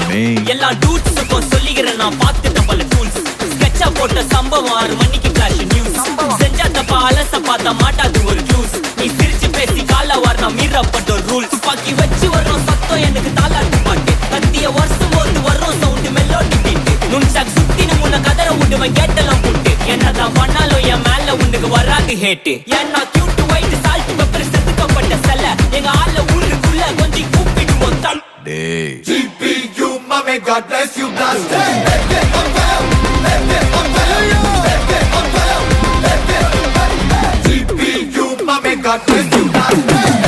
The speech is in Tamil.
me. எல்லா டூட்ஸுக்கும் சொல்லிக்கிறேன் நான் பார்த்துட்ட பல டூல்ஸ். ஸ்கெட்சா போட்ட சம்பவம் 6 மணிக்கு ஃபிளாஷ் நியூஸ். செஞ்சா தப்பா அலச பார்த்தா மாட்டாது ஒரு ஜூஸ். நீ சிரிச்சு பேசி கால வார் நான் மீறப்பட்ட ரூல்ஸ். துப்பாக்கி வச்சு வர்றோம் சத்தம் எனக்கு தாளாட்டு பாட்டு. கத்திய வருஷம் போது வர்றோம் சவுண்டு மெல்லோடி பீட்டு. நுண்சாக் சுத்தினு முன்ன கதற விடுவேன் கேட்டெல்லாம் போட்டு. என்னதான் பண்ணாலும் என் மேல உனக்கு வராது ஹேட்டு. ஏன்னா கியூட் ஒயிட் சால்ட் பெப்பர் செதுக்கப்பட்ட செல்ல. எங்க ஆள ஊருக்குள்ள கொஞ்சம் கூப்பிடுவோம் தம். Day. GPU, mommy, God bless you, blast it. GPU, mommy, God bless you, blast it.